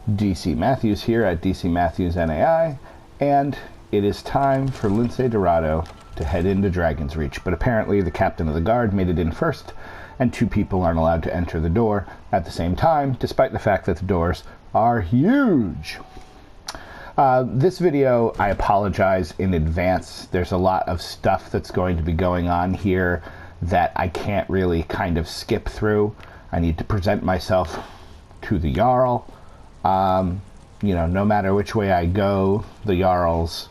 DC Matthews here at DC Matthews NAI, and it is time for Lince Dorado to head into Dragon's Reach, but apparently the captain of the guard made it in first, and two people aren't allowed to enter the door at the same time, despite the fact that the doors are huge. This video, I apologize in advance. There's a lot of stuff that's going to be going on here that I can't really kind of skip through. I need to present myself to the Jarl. No matter which way I go, the Jarl's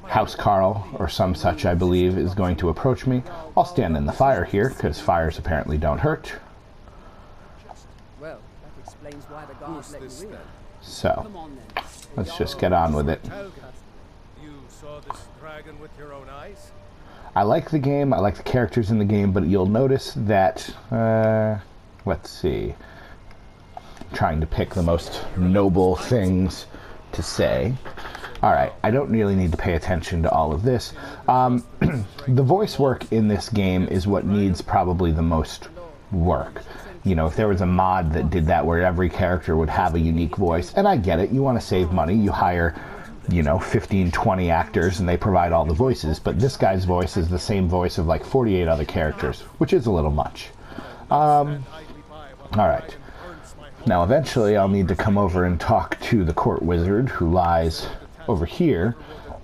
housecarl or some such, I believe, is going to approach me. I'll stand in the fire here, because fires apparently don't hurt. Well, that explains why the guards let you in. So, let's just get on with it. You saw this dragon with your own eyes? I like the game, I like the characters in the game, but you'll notice that, let's see, trying to pick the most noble things to say. Alright, I don't really need to pay attention to all of this. The voice work in this game is what needs probably the most work. You know, if there was a mod that did that where every character would have a unique voice, and I get it, you want to save money, you hire, 15, 20 actors and they provide all the voices, but this guy's voice is the same voice of like 48 other characters, which is a little much. Alright. Now eventually I'll need to come over and talk to the court wizard who lies over here,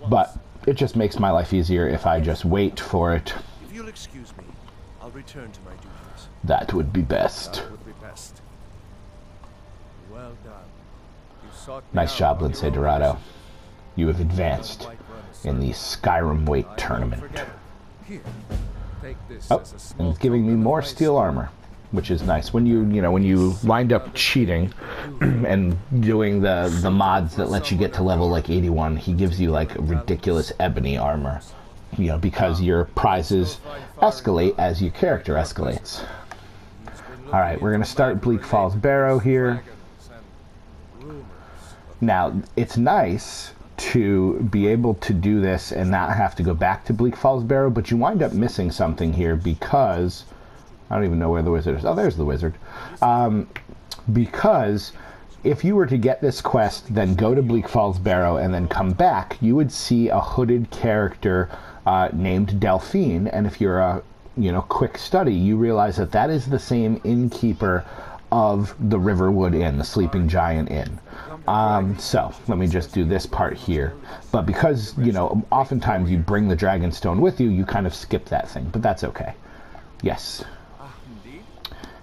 but it just makes my life easier if I just wait for it. If you'll excuse me, I'll return to my duties. That would be best. That would be best. Well done. You sought me Nice out job, on Lince your own Dorado. mission. You have advanced in the Skyrim weight tournament. Here, take this Oh, as a and small it's giving me token of more my steel armor, which is nice. When you wind up cheating and doing the mods that let you get to level like 81, he gives you like ridiculous ebony armor, because your prizes escalate as your character escalates. All right, we're gonna start Bleak Falls Barrow here. Now, it's nice to be able to do this and not have to go back to Bleak Falls Barrow, but you wind up missing something here because I don't even know where the wizard is. Oh, there's the wizard. Because if you were to get this quest, then go to Bleak Falls Barrow and then come back, you would see a hooded character named Delphine, and if you're a quick study, you realize that that is the same innkeeper of the Riverwood Inn, the Sleeping Giant Inn. So let me just do this part here. But because, oftentimes you bring the Dragonstone with you, you kind of skip that thing, but that's okay. Yes.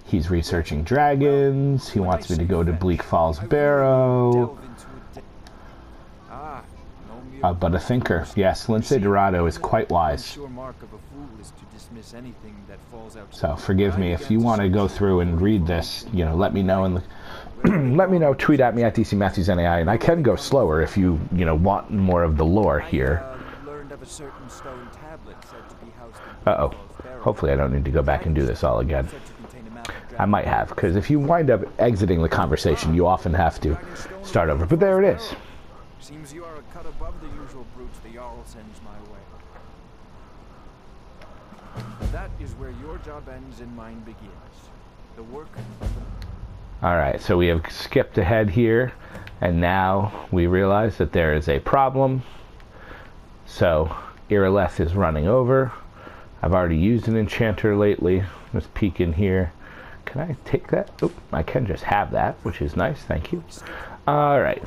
He's researching dragons. He wants me to go to Bleak Falls Barrow. But a thinker. Yes, Lince Dorado is quite wise. So forgive me if you want to go through and read this. Let me know in the let me know. Tweet at me at DC Matthews NAI, and I can go slower if you want more of the lore here. Uh-oh. Hopefully I don't need to go back and do this all again. I might have, because if you wind up exiting the conversation, you often have to start over. But there it is. Seems you are a cut above the usual brutes the Jarl sends my way. That is where your job ends and mine begins. The work. Alright, so we have skipped ahead here, and now we realize that there is a problem. So, Irileth is running over. I've already used an enchanter lately. Let's peek in here. Can I take that? Oh, I can just have that, which is nice. Thank you. Alright.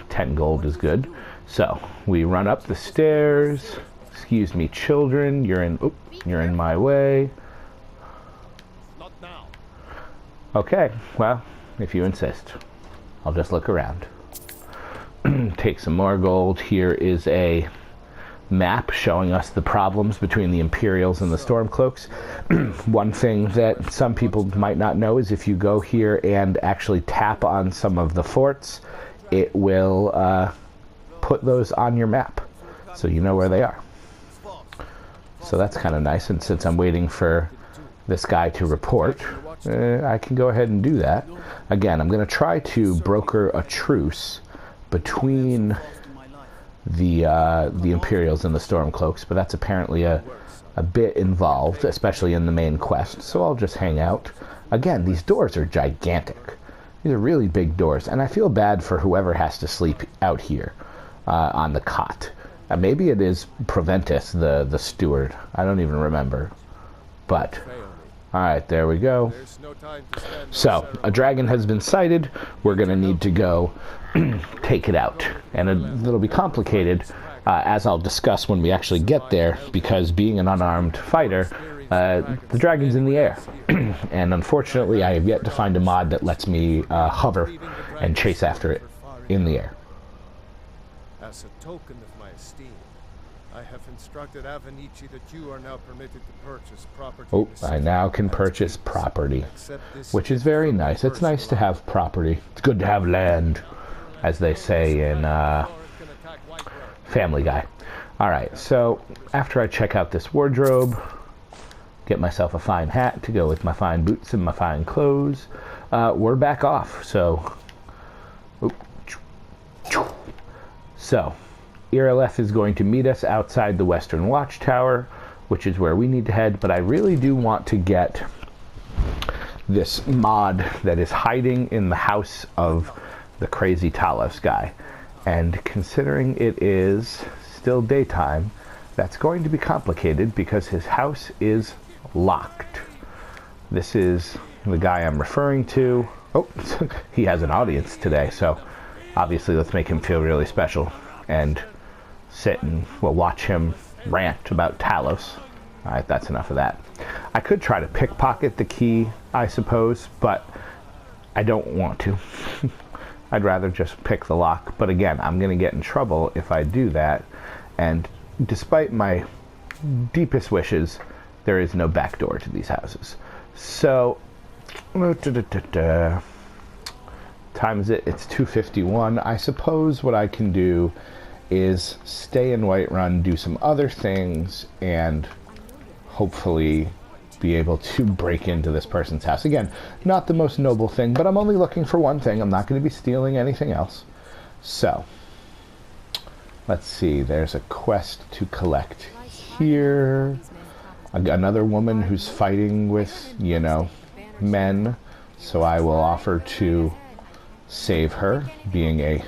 10 gold is good. So, we run up the stairs. Excuse me, children. You're in my way. Not now. Okay, well, if you insist. I'll just look around. Take some more gold. Here is a map showing us the problems between the Imperials and the Stormcloaks. One thing that some people might not know is if you go here and actually tap on some of the forts, it will put those on your map, so you know where they are. So that's kind of nice, and since I'm waiting for this guy to report, I can go ahead and do that. Again, I'm going to try to broker a truce between the Imperials and the Stormcloaks, but that's apparently a bit involved, especially in the main quest, so I'll just hang out. Again, these doors are gigantic. These are really big doors, and I feel bad for whoever has to sleep out here on the cot. Maybe it is Proventus, the steward. I don't even remember. But, Fail me. alright, there we go. There's no time to stand on So, a ceremony. dragon has been sighted. We're going to need to go take it out. And it'll be complicated, as I'll discuss when we actually get there, because being an unarmed fighter, the dragon's in the air. And unfortunately, I have yet to find a mod that lets me hover and chase after it in the air. As a token of my esteem, I have instructed Avenici that you are now permitted to purchase property. Oh, in the I city. now can purchase property, Accept this which is gift very from nice. your It's nice to personal have property. It's good to have land, as they say in Family Guy. Alright, so after I check out this wardrobe, get myself a fine hat to go with my fine boots and my fine clothes, we're back off. So, Ireleth is going to meet us outside the Western Watchtower, which is where we need to head, but I really do want to get this mod that is hiding in the house of the crazy Talos guy. And considering it is still daytime, that's going to be complicated because his house is locked. This is the guy I'm referring to. Oh, he has an audience today, so obviously let's make him feel really special and sit and watch him rant about Talos. Alright, that's enough of that. I could try to pickpocket the key, I suppose, but I don't want to. I'd rather just pick the lock, but again, I'm going to get in trouble if I do that, and despite my deepest wishes, there is no back door to these houses. So, time is it? It's 2:51. I suppose what I can do is stay in Whiterun, do some other things, and hopefully be able to break into this person's house. Again, not the most noble thing, but I'm only looking for one thing. I'm not going to be stealing anything else. So, let's see. There's a quest to collect here. Another woman who's fighting with, men. So I will offer to save her, being a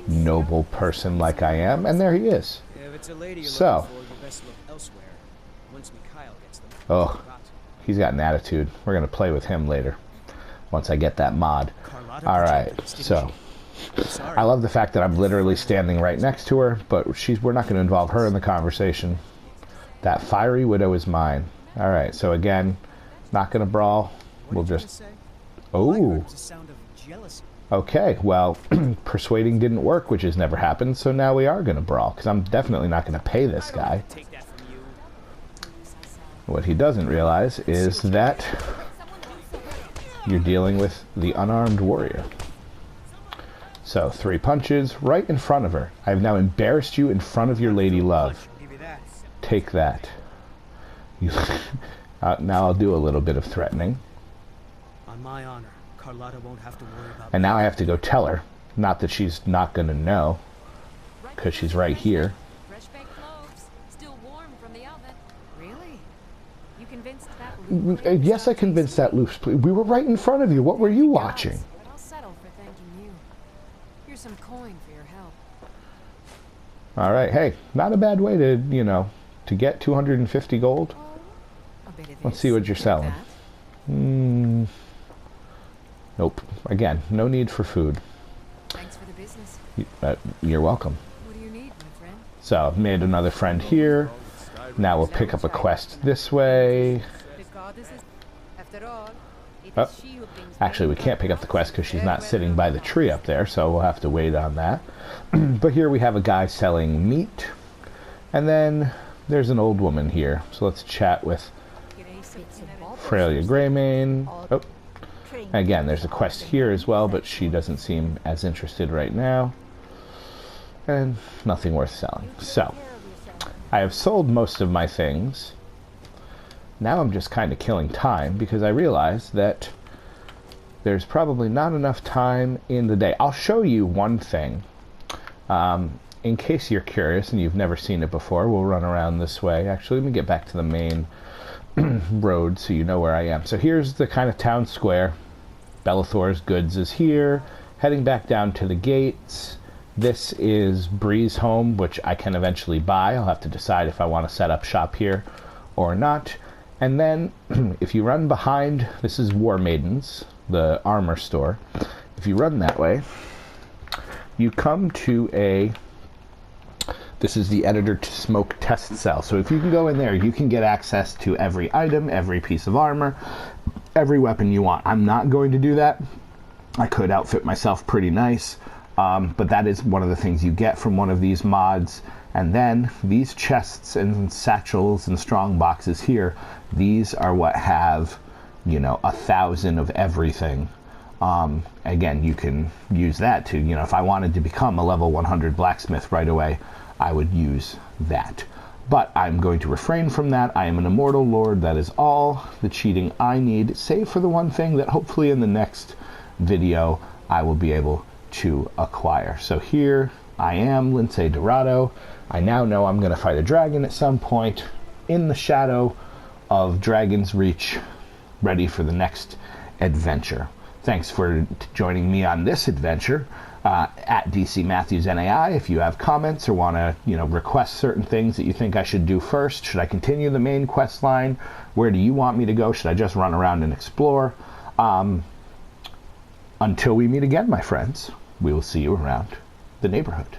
noble person like I am. And there he is. If it's a lady you're So. looking for, you best look elsewhere. Once Mikhail gets them. Oh, he's got an attitude. We're going to play with him later, once I get that mod. Alright, so I love the fact that I'm literally standing right next to her, but we're not going to involve her in the conversation. That fiery widow is mine. Alright, so again, not going to brawl. We'll just... Oh, okay, well, persuading didn't work, which has never happened, so now we are going to brawl, because I'm definitely not going to pay this guy. What he doesn't realize is that you're dealing with the unarmed warrior. So, 3 punches right in front of her. I have now embarrassed you in front of your lady love. Take that. Now I'll do a little bit of threatening. On my honor, Carlotta won't have to worry about. And now I have to go tell her. Not that she's not going to know, because she's right here. Fresh baked loaves, still warm from the oven. Really? You convinced that? Yes, I convinced that loose. We were right in front of you. What were you watching? But I'll settle for thanking you. Here's some coin for your help. All right. Hey, not a bad way to, to get 250 gold. A bit of Let's this, see what you're like selling. that. Nope. Again, no need for food. Thanks for the business. You're welcome. What do you need, my friend? So I've made another friend here. Now we'll pick up a quest this way. After all, it Oh, is she who brings actually, we can't pick up the quest because she's not sitting by the tree up there, so we'll have to wait on that. But here we have a guy selling meat. And then there's an old woman here. So let's chat with Freya Greymane. Oh, again, there's a quest here as well, but she doesn't seem as interested right now. And nothing worth selling. So, I have sold most of my things. Now I'm just kind of killing time because I realize that there's probably not enough time in the day. I'll show you one thing. In case you're curious and you've never seen it before, we'll run around this way. Actually, let me get back to the main road so you know where I am. So here's the kind of town square. Bellathor's goods is here. Heading back down to the gates. This is Bree's home, which I can eventually buy. I'll have to decide if I want to set up shop here or not. And then, if you run behind, this is War Maiden's, the armor store. If you run that way, you come to this is the editor to smoke test cell. So if you can go in there, you can get access to every item, every piece of armor, every weapon you want. I'm not going to do that. I could outfit myself pretty nice, but that is one of the things you get from one of these mods. And then these chests and satchels and strong boxes here, these are what have, 1,000 of everything. Again, you can use that to, if I wanted to become a level 100 blacksmith right away, I would use that. But I'm going to refrain from that. I am an immortal lord. That is all the cheating I need, save for the one thing that hopefully in the next video I will be able to acquire. So here I am, Lince Dorado. I now know I'm going to fight a dragon at some point in the shadow of Dragon's Reach, ready for the next adventure. Thanks for joining me on this adventure. At DC Matthews NAI, if you have comments or want to, request certain things that you think I should do first. Should I continue the main quest line? Where do you want me to go? Should I just run around and explore? Until we meet again, my friends, we will see you around the neighborhood.